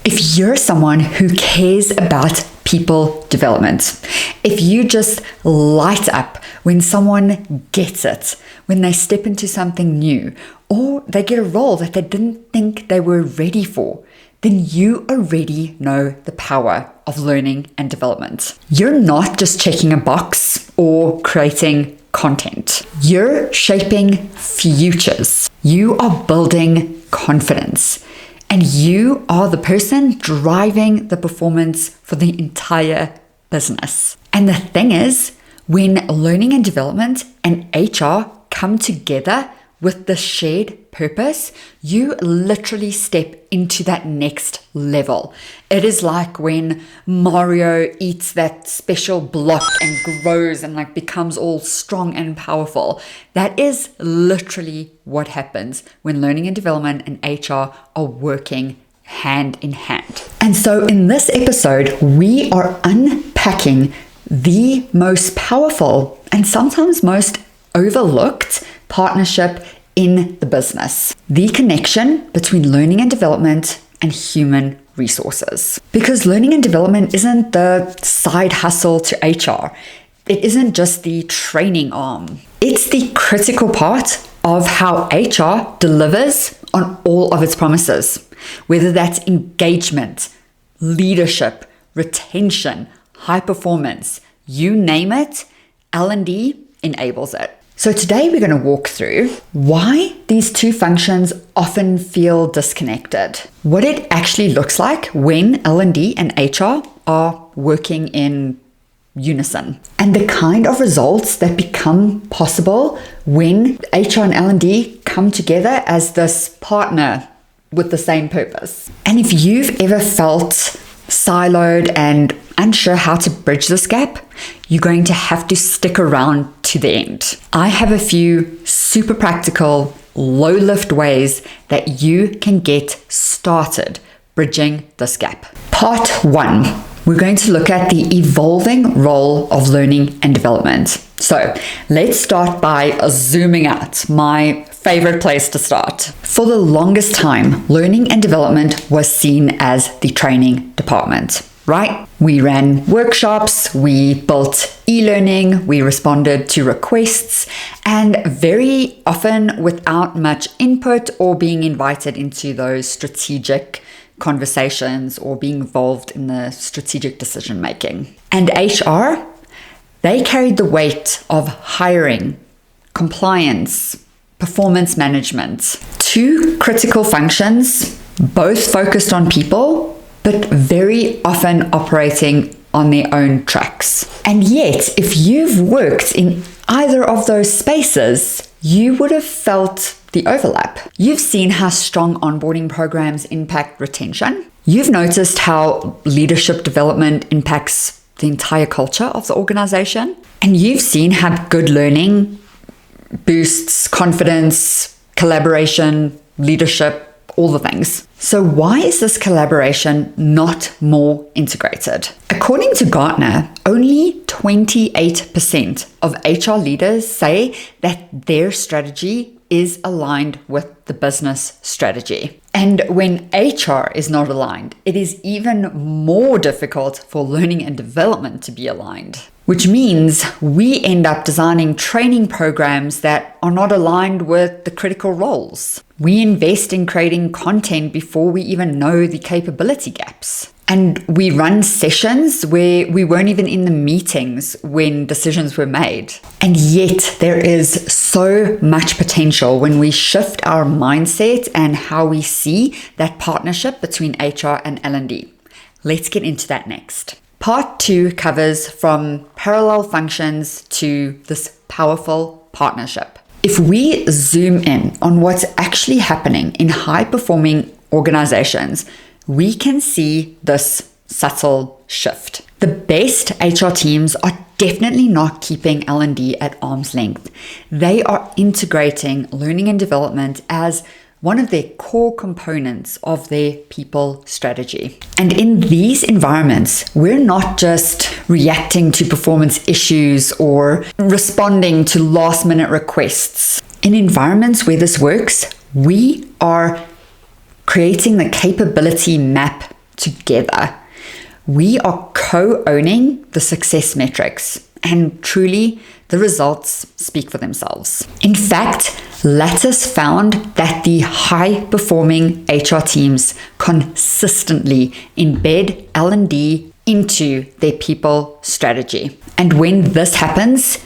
If you're someone who cares about people development, if you just light up when someone gets it, when they step into something new, or they get a role that they didn't think they were ready for, then you already know the power of learning and development. You're not just checking a box or creating content. You're shaping futures. You are building confidence. And you are the person driving the performance for the entire business. And the thing is, when learning and development and HR come together with the shared purpose, you literally step into that next level. It is like when Mario eats that special block and grows and becomes all strong and powerful. That is literally what happens when learning and development and HR are working hand in hand. And so in this episode, we are unpacking the most powerful and sometimes most overlooked partnership in the business, the connection between learning and development and human resources. Because learning and development isn't the side hustle to HR. It isn't just the training arm. It's the critical part of how HR delivers on all of its promises, whether that's engagement, leadership, retention, high performance, you name it, L&D enables it. So today we're going to walk through why these two functions often feel disconnected, what it actually looks like when L&D and HR are working in unison, and the kind of results that become possible when HR and L&D come together as this partner with the same purpose. And if you've ever felt siloed and unsure how to bridge this gap, you're going to have to stick around to the end. I have a few super practical, low-lift ways that you can get started bridging this gap. Part 1, we're going to look at the evolving role of learning and development. So let's start by zooming out, my favorite place to start. For the longest time, learning and development was seen as the training department. Right? We ran workshops, we built e-learning, we responded to requests, and very often without much input or being invited into those strategic conversations or being involved in the strategic decision making. And HR, they carried the weight of hiring, compliance, performance management, two critical functions, both focused on people, but very often operating on their own tracks. And yet, if you've worked in either of those spaces, you would have felt the overlap. You've seen how strong onboarding programs impact retention. You've noticed how leadership development impacts the entire culture of the organization. And you've seen how good learning boosts confidence, collaboration, leadership, all the things. So why is this collaboration not more integrated? According to Gartner, only 28% of HR leaders say that their strategy is aligned with the business strategy. And when HR is not aligned, it is even more difficult for learning and development to be aligned. Which means we end up designing training programs that are not aligned with the critical roles. We invest in creating content before we even know the capability gaps. And we run sessions where we weren't even in the meetings when decisions were made. And yet there is so much potential when we shift our mindset and how we see that partnership between HR and L&D. Let's get into that next. Part 2 covers from parallel functions to this powerful partnership. If we zoom in on what's actually happening in high-performing organizations, we can see this subtle shift. The best HR teams are definitely not keeping L&D at arm's length. They are integrating learning and development as one of their core components of their people strategy. And in these environments, we're not just reacting to performance issues or responding to last-minute requests. In environments where this works, we are creating the capability map together. We are co-owning the success metrics, and truly, the results speak for themselves. In fact, Lattice found that the high-performing HR teams consistently embed L&D into their people strategy. And when this happens,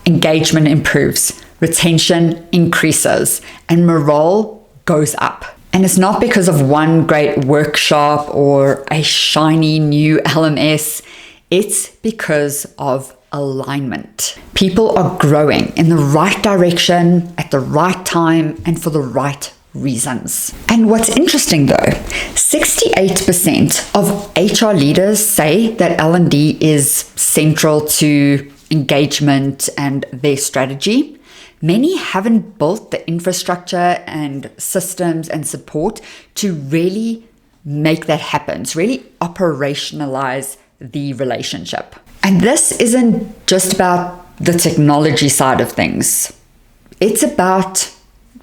engagement improves, retention increases, and morale goes up. And it's not because of one great workshop or a shiny new LMS. It's because of alignment. People are growing in the right direction at the right time and for the right reasons. And what's interesting though, 68% of HR leaders say that L&D is central to engagement and their strategy. Many haven't built the infrastructure and systems and support to really make that happen, to really operationalize the relationship. And this isn't just about the technology side of things. It's about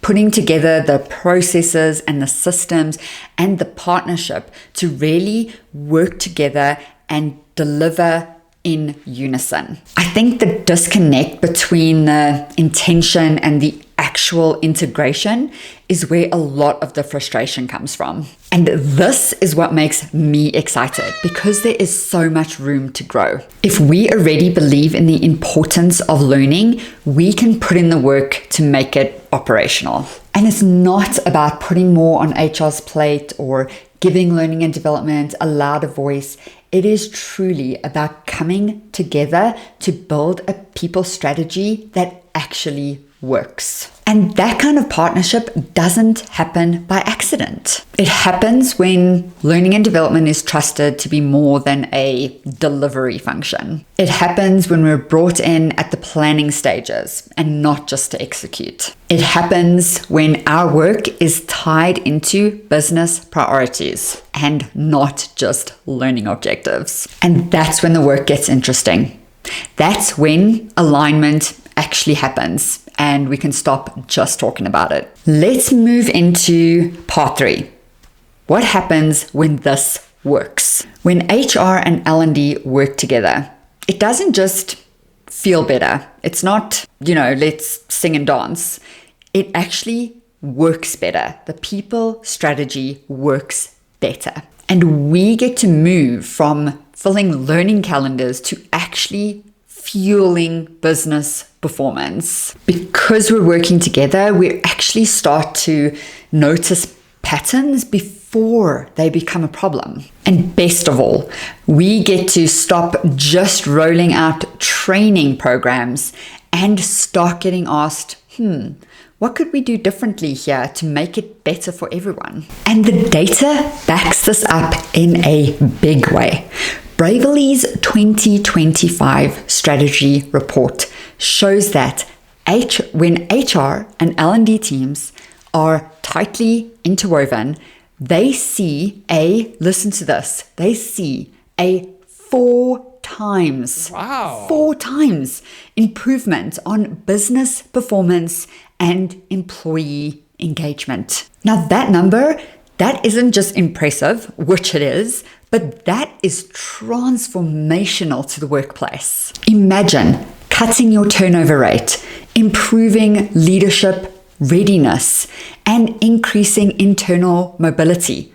putting together the processes and the systems and the partnership to really work together and deliver in unison. I think the disconnect between the intention and the actual integration is where a lot of the frustration comes from. And this is what makes me excited, because there is so much room to grow. If we already believe in the importance of learning, we can put in the work to make it operational. And it's not about putting more on HR's plate or giving learning and development a louder voice. It is truly about coming together to build a people strategy that actually works. And that kind of partnership doesn't happen by accident. It happens when learning and development is trusted to be more than a delivery function. It happens when we're brought in at the planning stages and not just to execute. It happens when our work is tied into business priorities and not just learning objectives. And that's when the work gets interesting. That's when alignment actually happens and we can stop just talking about it. Let's move into part 3. What happens when this works? When HR and L&D work together, it doesn't just feel better. It's not, let's sing and dance. It actually works better. The people strategy works better. And we get to move from filling learning calendars to actually fueling business performance. Because we're working together, we actually start to notice patterns before they become a problem. And best of all, we get to stop just rolling out training programs and start getting asked, what could we do differently here to make it better for everyone? And the data backs this up in a big way. Bravely's 2025 strategy report shows that when HR and L&D teams are tightly interwoven, they see listen to this, they see a 4 times improvement on business performance and employee engagement. Now that number, that isn't just impressive, which it is, but that is transformational to the workplace. Imagine cutting your turnover rate, improving leadership readiness, and increasing internal mobility,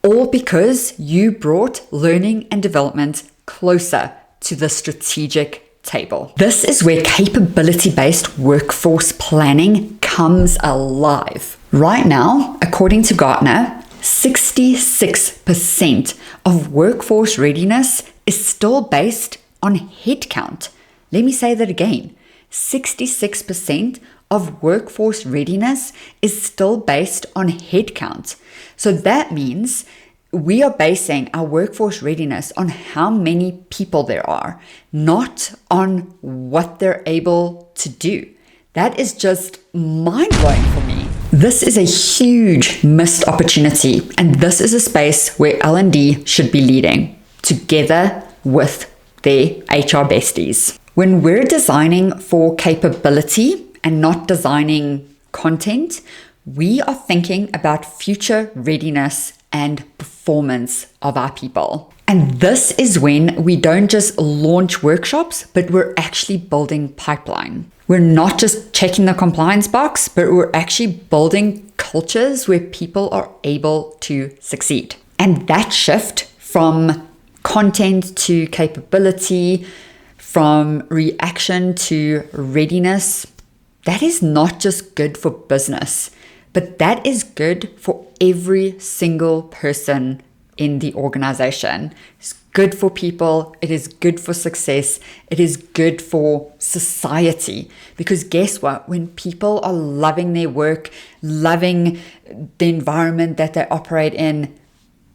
all because you brought learning and development closer to the strategic table. This is where capability-based workforce planning comes alive. Right now, according to Gartner, 66% of workforce readiness is still based on headcount. Let me say that again. 66% of workforce readiness is still based on headcount. So that means we are basing our workforce readiness on how many people there are, not on what they're able to do. That is just mind-blowing for me. This is a huge missed opportunity, and this is a space where L&D should be leading together with their HR besties. When we're designing for capability and not designing content, we are thinking about future readiness and performance of our people. And this is when we don't just launch workshops, but we're actually building pipeline. We're not just checking the compliance box, but we're actually building cultures where people are able to succeed. And that shift from content to capability, from reaction to readiness, that is not just good for business, but that is good for every single person in the organization. It's good for people. It is good for success. It is good for society. Because guess what? When people are loving their work, loving the environment that they operate in,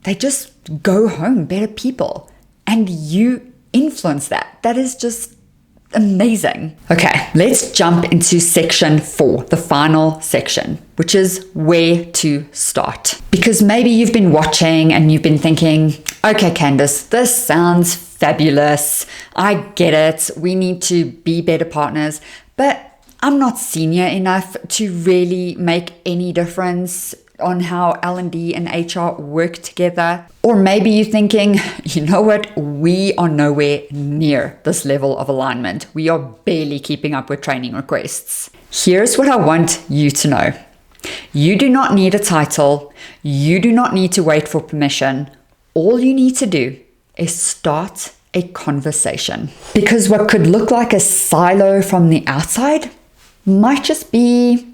they just go home better people. And you influence that. That is just amazing. Okay, let's jump into section 4, the final section, which is where to start. Because maybe you've been watching and you've been thinking, okay, Candice, this sounds fabulous. I get it. We need to be better partners, but I'm not senior enough to really make any difference on how L&D and HR work together. Or maybe you're thinking, you know what, we are nowhere near this level of alignment. We are barely keeping up with training requests. Here's what I want you to know. You do not need a title. You do not need to wait for permission. All you need to do is start a conversation. Because what could look like a silo from the outside might just be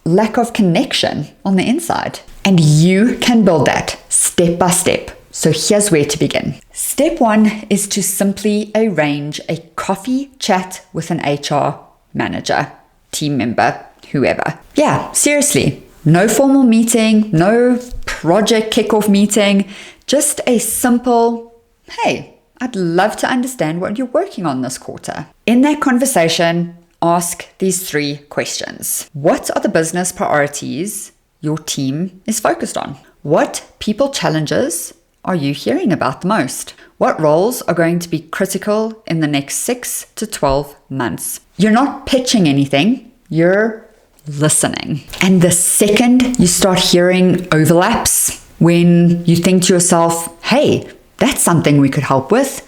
lack of connection on the inside. And you can build that step by step. So here's where to begin. Step 1 is to simply arrange a coffee chat with an HR manager, team member, whoever. Yeah, seriously. No formal meeting, no project kickoff meeting, just a simple, hey, I'd love to understand what you're working on this quarter. In that conversation, ask these 3 questions. What are the business priorities your team is focused on? What people challenges are you hearing about the most? What roles are going to be critical in the next 6 to 12 months? You're not pitching anything, you're listening. And the second you start hearing overlaps, when you think to yourself, hey, that's something we could help with,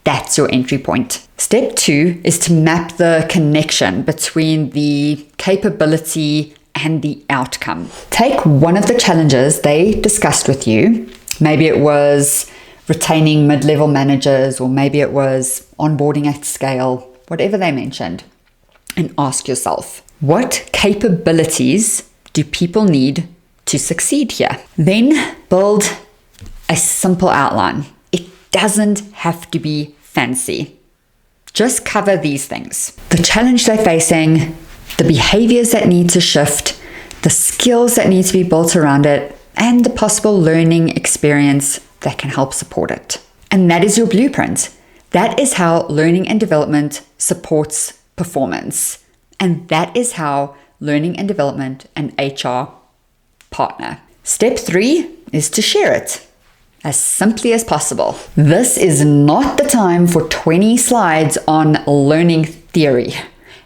that's your entry point. Step 2 is to map the connection between the capability and the outcome. Take one of the challenges they discussed with you. Maybe it was retaining mid-level managers, or maybe it was onboarding at scale, whatever they mentioned, and ask yourself, what capabilities do people need to succeed here? Then build a simple outline. It doesn't have to be fancy. Just cover these things. The challenge they're facing, the behaviors that need to shift, the skills that need to be built around it, and the possible learning experience that can help support it. And that is your blueprint. That is how learning and development supports performance. And that is how learning and development and HR partner. Step 3 is to share it as simply as possible. This is not the time for 20 slides on learning theory.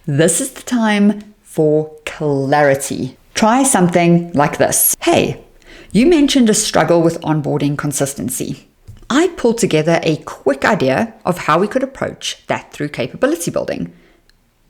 This is the time for clarity. Try something like this. Hey, you mentioned a struggle with onboarding consistency. I pulled together a quick idea of how we could approach that through capability building.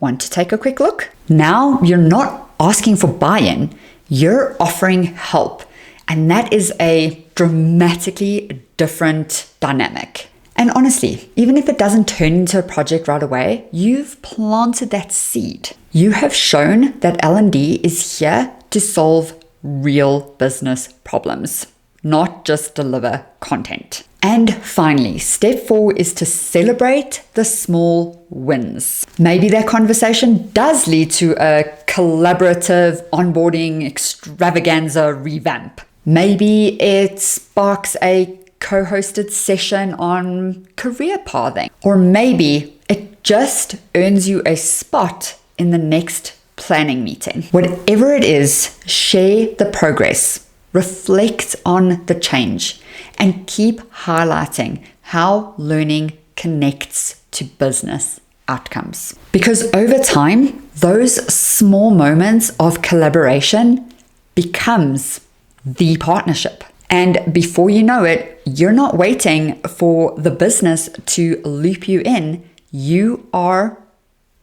Want to take a quick look? Now you're not asking for buy-in, you're offering help. And that is a dramatically different dynamic. And honestly, even if it doesn't turn into a project right away, you've planted that seed. You have shown that L&D is here to solve real business problems, not just deliver content. And finally, step 4 is to celebrate the small wins. Maybe that conversation does lead to a collaborative onboarding extravaganza revamp. Maybe it sparks a co-hosted session on career pathing. Or maybe it just earns you a spot in the next planning meeting. Whatever it is, share the progress, reflect on the change, and keep highlighting how learning connects to business outcomes. Because over time, those small moments of collaboration becomes the partnership. And before you know it, you're not waiting for the business to loop you in. You are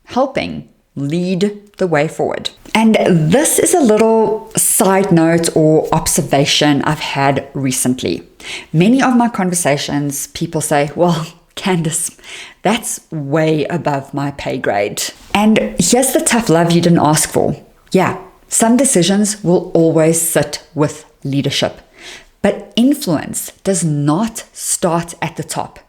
helping lead the way forward. And this is a little side note or observation I've had recently. Many of my conversations, people say, well, Candice, that's way above my pay grade. And here's the tough love you didn't ask for. Yeah, some decisions will always sit with leadership, but influence does not start at the top.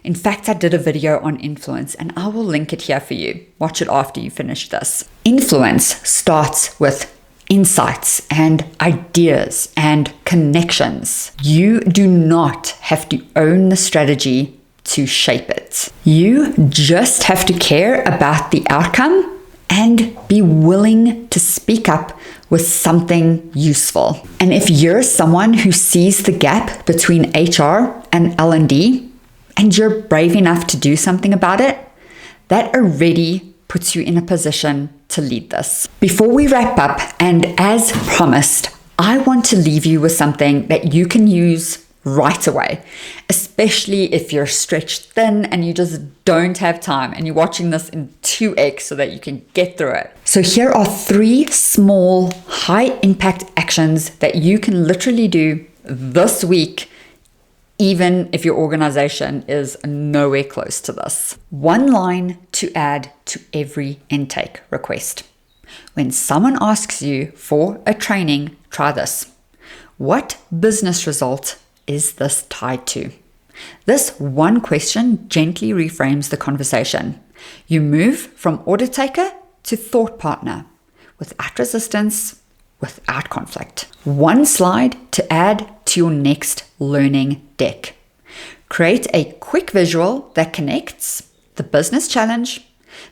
In fact, I did a video on influence and I will link it here for you. Watch it after you finish this. Influence starts with insights and ideas and connections. You do not have to own the strategy to shape it. You just have to care about the outcome and be willing to speak up with something useful. And if you're someone who sees the gap between HR and L&D, and you're brave enough to do something about it, that already puts you in a position to lead this. Before we wrap up, and as promised, I want to leave you with something that you can use right away, especially if you're stretched thin and you just don't have time and you're watching this in 2x so that you can get through it. So here are 3 small, high impact actions that you can literally do this week, even if your organization is nowhere close to this. 1 line to add to every intake request. When someone asks you for a training, try this. What business result is this tied to? This one question gently reframes the conversation. You move from order taker to thought partner, without resistance, without conflict. 1 slide to add to your next learning deck. Create a quick visual that connects the business challenge,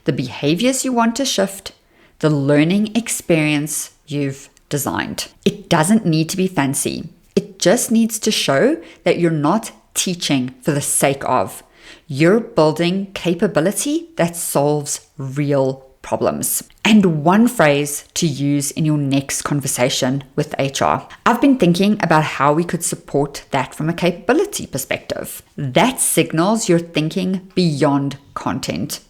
the behaviors you want to shift, the learning experience you've designed. It doesn't need to be fancy. It just needs to show that you're not teaching for the sake of. You're building capability that solves real problems. And 1 phrase to use in your next conversation with HR. I've been thinking about how we could support that from a capability perspective. That signals you're thinking beyond content.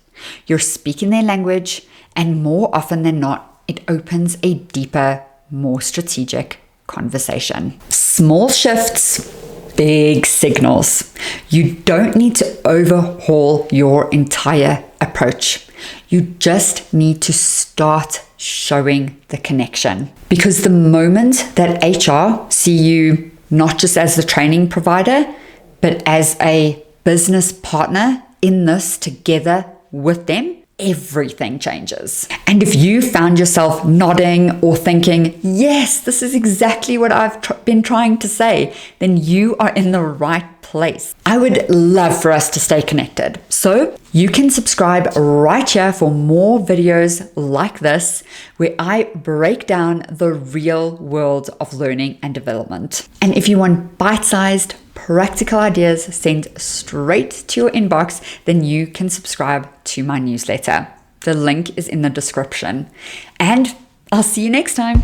You're speaking their language, and more often than not, it opens a deeper, more strategic conversation. Small shifts, big signals. You don't need to overhaul your entire approach. You just need to start showing the connection. Because the moment that HR see you not just as the training provider, but as a business partner in this together with them, everything changes. And if you found yourself nodding or thinking, yes, this is exactly what I've been trying to say, then you are in the right place. I would love for us to stay connected. So you can subscribe right here for more videos like this, where I break down the real world of learning and development. And if you want bite-sized, practical ideas sent straight to your inbox, then you can subscribe to my newsletter. The link is in the description. And I'll see you next time.